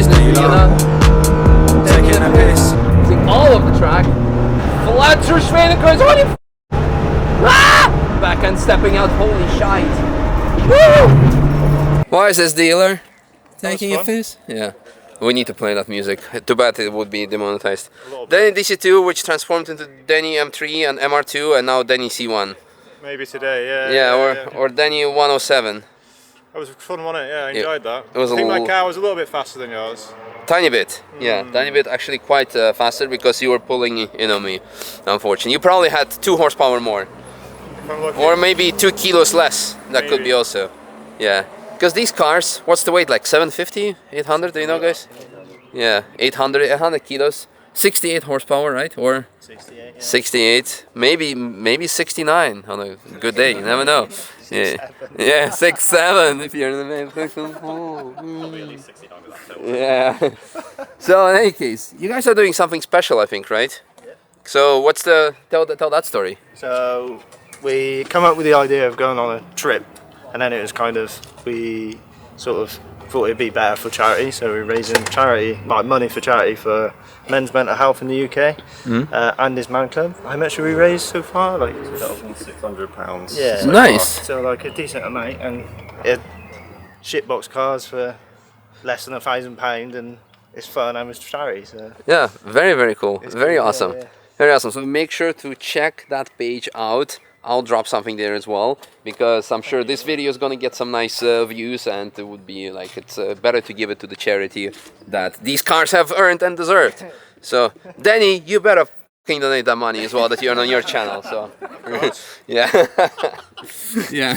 guys know you know. Taking a piss. See all of the track. Flat through Schweinekreuz. Holy f. Ah! Back and stepping out. Holy shite. Woo! Why is this dealer taking a piss? Yeah. We need to play that music. Too bad it would be demonetized. Denny DC2, which transformed into Denny M3 and MR2, and now Denny C1. Maybe today, yeah. Yeah, or Denny 107. That was fun, wasn't it? Yeah, I enjoyed that. It was I think my car was a little bit faster than yours. Tiny bit, yeah, tiny bit, actually quite faster because you were pulling in on me, unfortunately. You probably had 2 horsepower more. Or maybe 2 kilos less, that could be also, yeah. Because these cars, what's the weight, like 750, 800, do you know guys? Yeah, 800 kilos, 68 horsepower, right? Or 68, yeah. 68, maybe 69 on a good day, you never know. Yeah, yeah, 6'7" if you're in the main. Yeah. So in any case, you guys are doing something special, I think, right? Yeah. So what's tell that story? So we come up with the idea of going on a trip, and then it was kind of, we sort of thought it'd be better for charity, so we're raising money for charity for men's mental health in the UK. ANDYSMANCLUB. How much have we raised so far? Like £1,600. Yeah. So Nice. far. So like a decent amount, and it shitbox cars for less than £1,000, and it's fun and it's charity. So Yeah, very cool. It's Very cool, awesome. yeah. Very awesome. So make sure to check that page out. I'll drop something there as well, because I'm sure this video is gonna get some nice views, and it would be like, it's better to give it to the charity that these cars have earned and deserved. So Denny, you better fucking donate that money as well that you earn on your channel. So yeah. Yeah.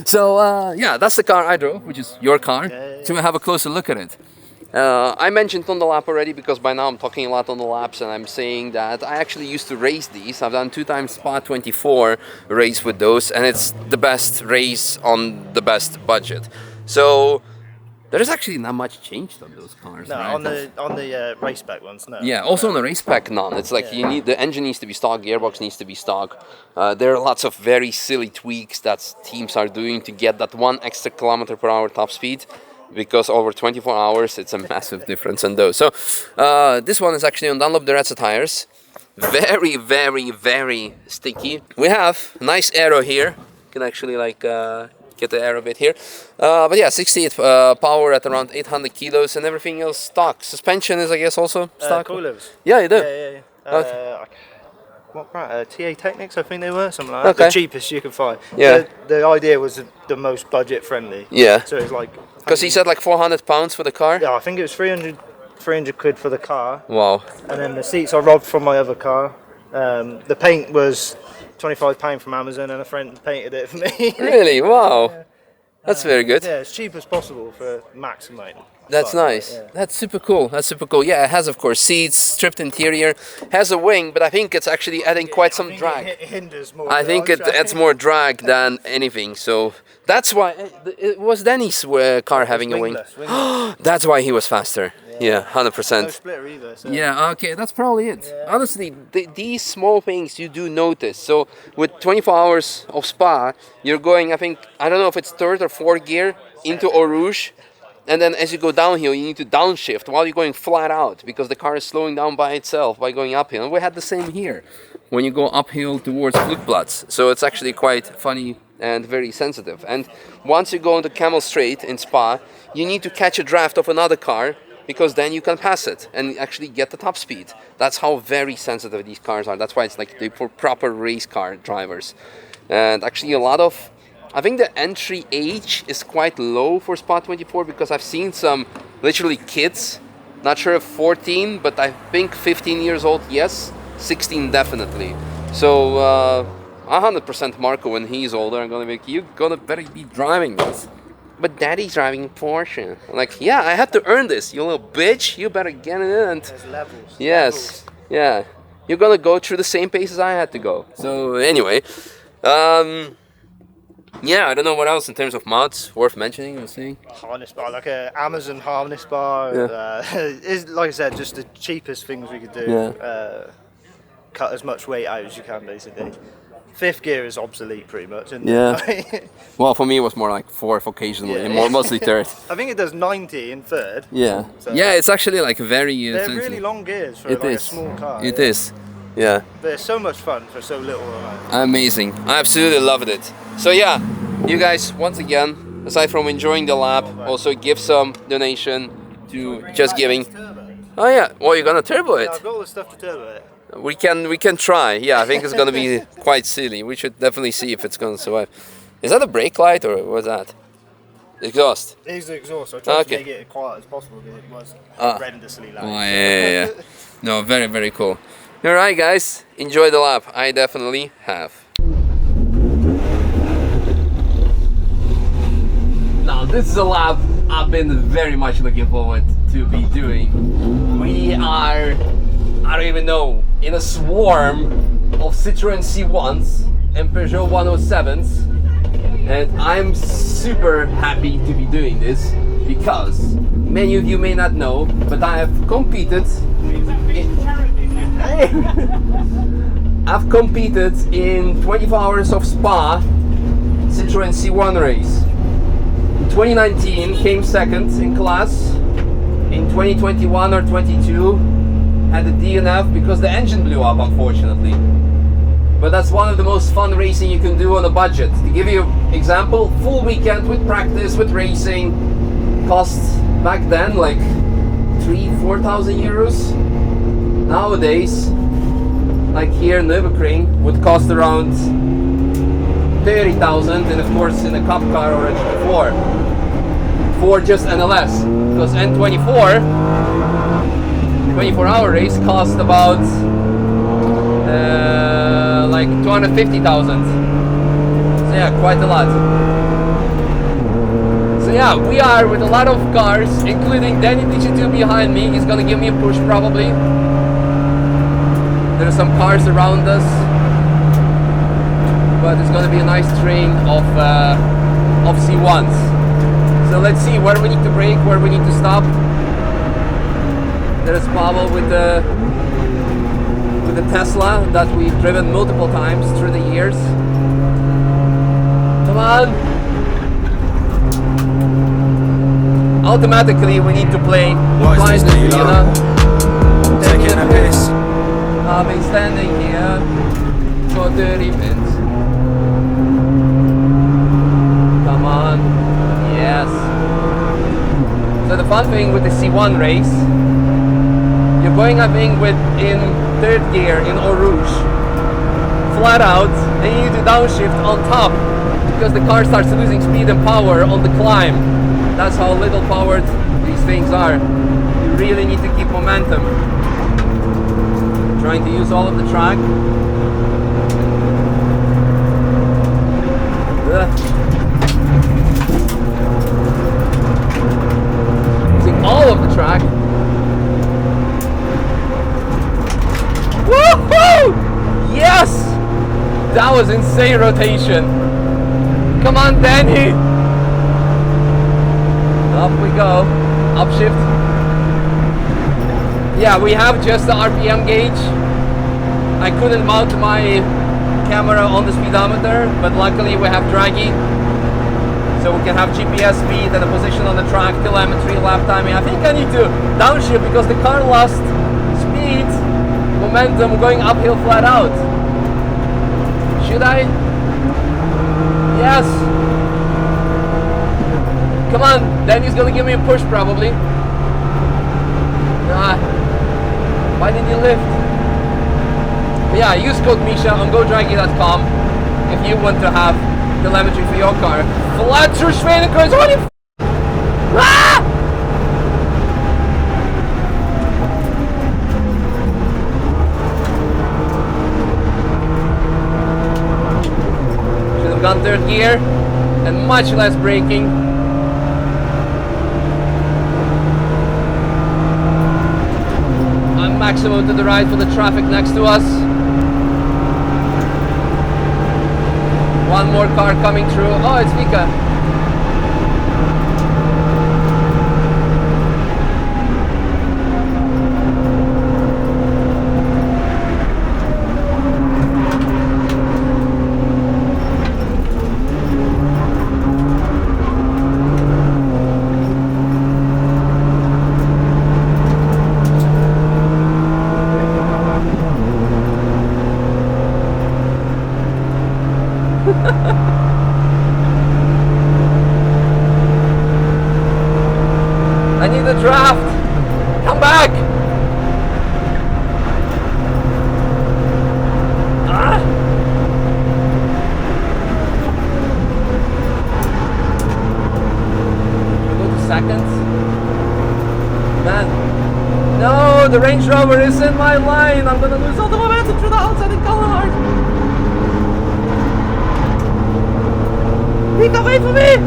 So yeah, that's the car I drove, which is your car. So we'll have a closer look at it. I mentioned on the lap already, because by now I'm talking a lot on the laps, and I'm saying that I actually used to race these. I've done 2 times Spa 24 race with those, and it's the best race on the best budget. So there is actually not much changed on those cars. no, right? on the race spec ones, no. Yeah, also on the race pack, none. It's like you need, the engine needs to be stock, gearbox needs to be stock. There are lots of very silly tweaks that teams are doing to get that 1 extra kilometer per hour top speed, because over 24 hours it's a massive difference in those. So this one is actually on Dunlop Durazzo tires. Very sticky. We have a nice aero here. You can actually like get the aero bit here. But yeah, 68 power at around 800 kilos, and everything else stock. Suspension is, I guess, also stock. Coilers. Yeah, you do. Yeah. Okay. What brand? TA Technics, I think they were, something like that. Okay. The cheapest you could find. Yeah. The idea was the most budget friendly. Yeah. So it's like, Because he said like 400 pounds for the car. yeah, I think it was 300 quid for the car, Wow. and then the seats I robbed from my other car. The paint was £25 from Amazon, and a friend painted it for me. Really? Wow. That's very good. Yeah, as cheap as possible for max amount. That's But, nice. yeah. That's super cool. That's super cool. Yeah, it has, of course, seats, stripped interior, has a wing, but I think it's actually adding quite some drag. It hinders more. I think it adds more drag than anything. So that's why it was Denny's car having a wing. Wingless. That's why he was faster. Yeah, No 100%. splitter either. So. Yeah, okay, that's probably it. Honestly, these small things you do notice. So with 24 hours of Spa, you're going, I think, I don't know if it's 3rd or 4th gear into Eau Rouge. And then as you go downhill, you need to downshift while you're going flat out, because the car is slowing down by itself by going uphill. And we had the same here when you go uphill towards Flugplatz. So it's actually quite funny and very sensitive. And once you go into Camel Straight in Spa, you need to catch a draft of another car, because then you can pass it and actually get the top speed. That's how very sensitive these cars are. That's why it's like for proper race car drivers. And actually a lot of, I think the entry age is quite low for Spa 24, because I've seen some literally kids, not sure if 14, but I think 15 years old, yes, 16 definitely. So 100% Marco, when he's older, I'm gonna be like, you're gonna better be driving this. But daddy's driving a Porsche. I'm like, yeah, I had to earn this, you little bitch. You better get it in. There's levels. Yes, yeah. You're gonna go through the same pace as I had to go. So anyway, yeah, I don't know what else in terms of mods worth mentioning or saying. Harness bar, like a Amazon harness bar. Yeah. Is, like I said, just the cheapest things we could do. Yeah. Cut as much weight out as you can, basically. fifth gear is obsolete pretty much. Isn't Yeah. it? Well, for me it was more like fourth occasionally, Yeah. and mostly third. I think it does 90 in third. Yeah. So- Yeah, it's actually like very. They're really long gears for It like is. a small car. It is. Yeah. They're so much fun for so little amount. Amazing. I absolutely loved it. So yeah, you guys, once again, aside from enjoying the lab, also give some donation to Just Giving. Oh yeah, well, you're gonna turbo Yeah, it. I've got all the stuff to turbo it. We can try. Yeah, I think it's gonna be quite silly. We should definitely see if it's gonna survive. Is that a brake light or what's that? Exhaust. It is the exhaust. I tried Okay. to make it as quiet as possible, but it was Ah. horrendously loud. Oh yeah. No, very very cool. All right, guys, enjoy the lap. I definitely have. Now this is a lap I've been very much looking forward to be doing. We are, I don't even know, in a swarm of Citroen C1s and Peugeot 107s, and I'm super happy to be doing this because many of you may not know, but I have competed I've competed in 24 hours of Spa Citroen C1 race. In 2019 came second in class. In 2021 or 22 had a DNF because the engine blew up, unfortunately. But that's one of the most fun racing you can do on a budget. To give you an example, full weekend with practice, with racing, cost back then like 3,000–4,000 euros. Nowadays, like here in Nürburgring, would cost around 30,000, and of course in a cup car or a GT4 for just NLS, because N24 24-hour race cost about like 250,000. So yeah, quite a lot. So yeah, we are with a lot of cars, including Danny DG2 behind me. He's gonna give me a push probably. There are some cars around us, but it's going to be a nice train of C1s. So let's see where we need to brake, where we need to stop. There's Pavel with the Tesla that we've driven multiple times through the years. Come on! Automatically we need to play Find the Vienna. Taking a piss. I've been standing here for 30 minutes. Come on. Yes. So the fun thing with the C1 race, you're going, I think, in third gear in Eau Rouge, flat out, then you need to downshift on top because the car starts losing speed and power on the climb. That's how little powered these things are. You really need to keep momentum. Trying to use all of the track. Using all of the track. Woohoo! Yes! That was insane rotation. Come on, Danny! Up we go. Upshift. Yeah, we have just the RPM gauge. I couldn't mount my camera on the speedometer, but luckily we have DRAGY, so we can have GPS speed and the position on the track, telemetry, lap timing. I think I need to downshift because the car lost speed, momentum going uphill flat out. Should I? Yes. Come on, Danny's gonna give me a push probably. Why did you lift? But yeah, use code Misha on GoDraggy.com if you want to have telemetry for your car. Flat through Schweinekreuz, what the f***? Ah! Should have gone third gear and much less braking. Maximum to the right for the traffic next to us. One more car coming through. Oh, it's Vika. draft. Come back. Ah. Go to seconds. Man. No, the Range Rover is in my line. I'm gonna lose all the momentum through the outside and color. Mika, wait for me!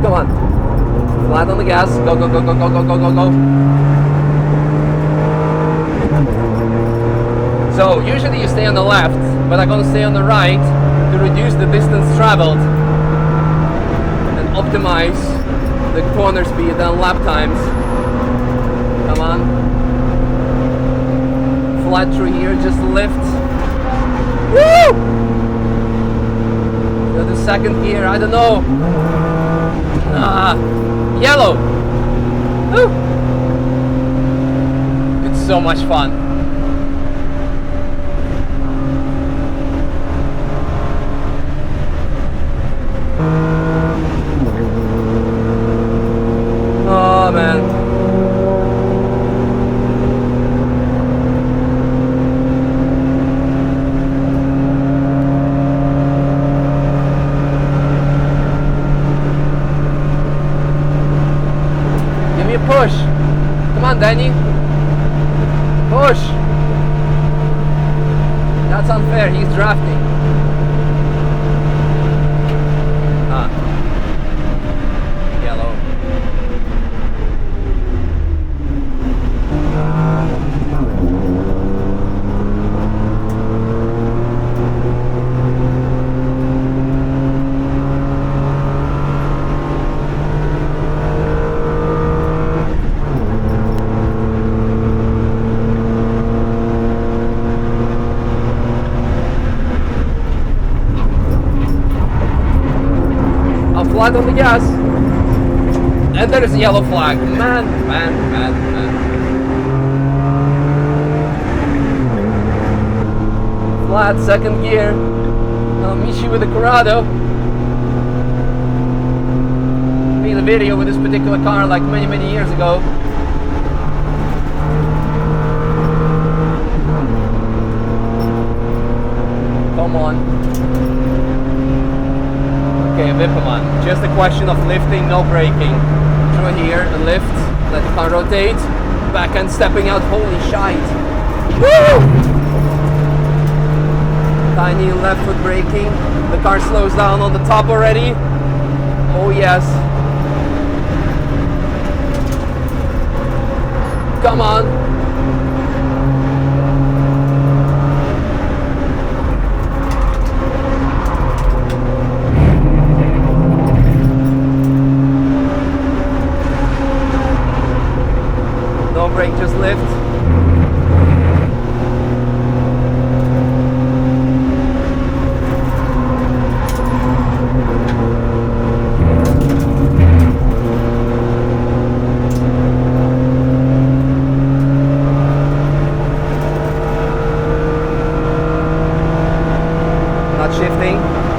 Come on. Flat on the gas. Go, go, go, go, go, go, go, go, go. So usually you stay on the left, but I'm gonna stay on the right to reduce the distance traveled and optimize the corner speed and lap times. Come on. Flat through here, just lift. Woo! Go to second gear, I don't know. Yellow. Woo! It's so much fun. Oh man. Give me a push. Come on, Danny. Push. That's unfair. He's drafting. Yellow. Flag on the gas, and there is a yellow flag. Man. Flat, second gear. Misha with the Charoudin. Made a video with this particular car like many years ago. Come on. Okay, Vipperman. Just a question of lifting, no braking. Through here, and lift, let the car rotate, back and stepping out, holy shite. Woo! Tiny left foot braking, the car slows down on the top already. Oh yes. Come on. No brake, just lift.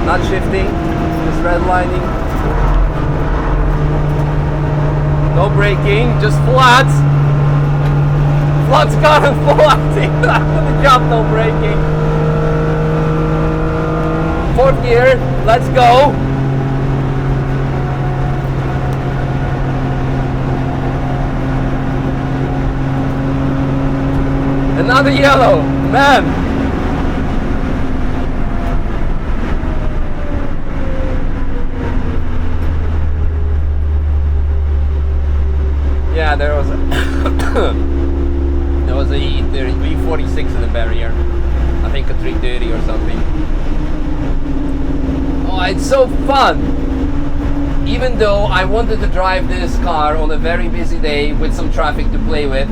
Not shifting, just redlining. No braking, just flat. Flat's car and flatting after the jump, no braking. Fourth gear, let's go. Another yellow, man. Yeah, there was a V46 in the barrier. I think a 330 or something. Oh, it's so fun! Even though I wanted to drive this car on a very busy day with some traffic to play with,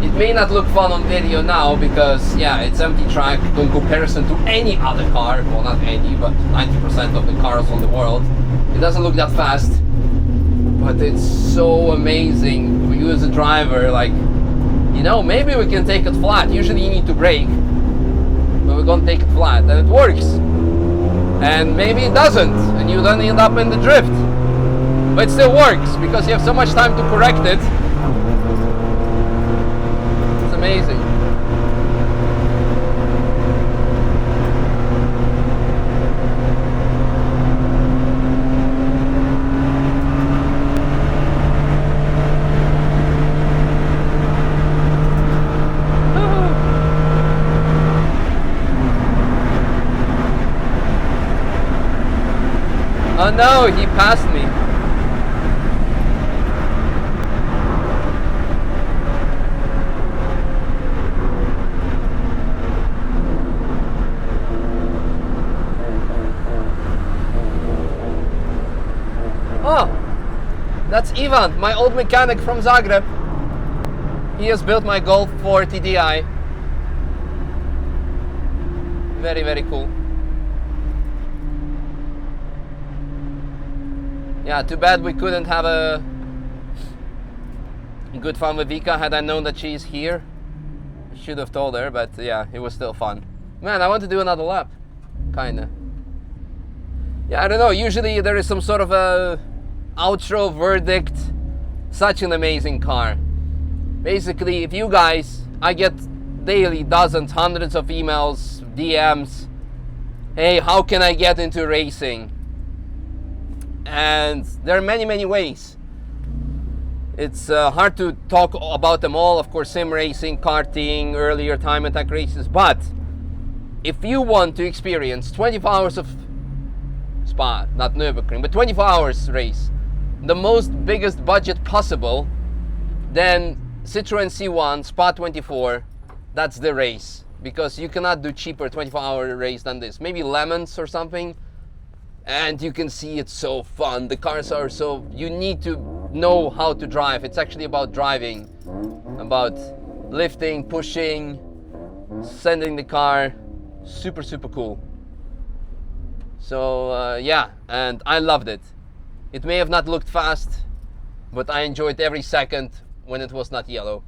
It may not look fun on video now because, yeah, it's empty track in comparison to any other car. Well, not any, but 90% of the cars on the world. It doesn't look that fast, but it's so amazing for you as a driver. Like, you know, maybe we can take it flat. Usually you need to brake, but we're gonna take it flat, and it works. And maybe it doesn't, and you don't end up in the drift. But it still works because you have so much time to correct it. It's amazing. Oh no, he passed me. Oh, that's Ivan, my old mechanic from Zagreb. He has built my Golf 4 TDI. Very, very cool. Yeah, too bad we couldn't have a good fun with Vika. Had I known that she's here, I should have told her, but yeah, it was still fun. Man, I want to do another lap, kinda. Yeah, I don't know, usually there is some sort of a outro verdict. Such an amazing car. Basically, if you guys, I get daily dozens, hundreds of emails, DMs. Hey, how can I get into racing? And there are many, many ways. It's hard to talk about them all. Of course, sim racing, karting, earlier time attack races. But if you want to experience 24 hours of Spa, not Nürburgring, but 24 hours race, the most biggest budget possible, then Citroen C1 Spa 24, that's the race. Because you cannot do cheaper 24-hour race than this. Maybe Lemons or something. And you can see it's so fun. The cars are so, you need to know how to drive. It's actually about driving, about lifting, pushing, sending the car. Super, super cool. So yeah, and I loved it. It may have not looked fast, but I enjoyed every second when it was not yellow.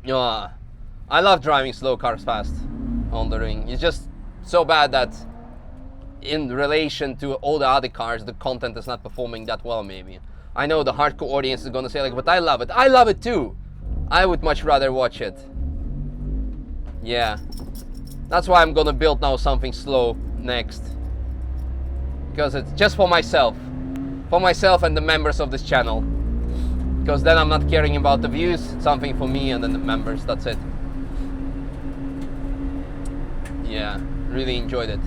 I love driving slow cars fast on the ring. It's just so bad that in relation to all the other cars, the content is not performing that well, maybe. I know the hardcore audience is gonna say like, but I love it. I love it too. I would much rather watch it. Yeah. That's why I'm gonna build now something slow next. Because it's just for myself. For myself and the members of this channel. Because then I'm not caring about the views. It's something for me and then the members, that's it. Yeah, really enjoyed it.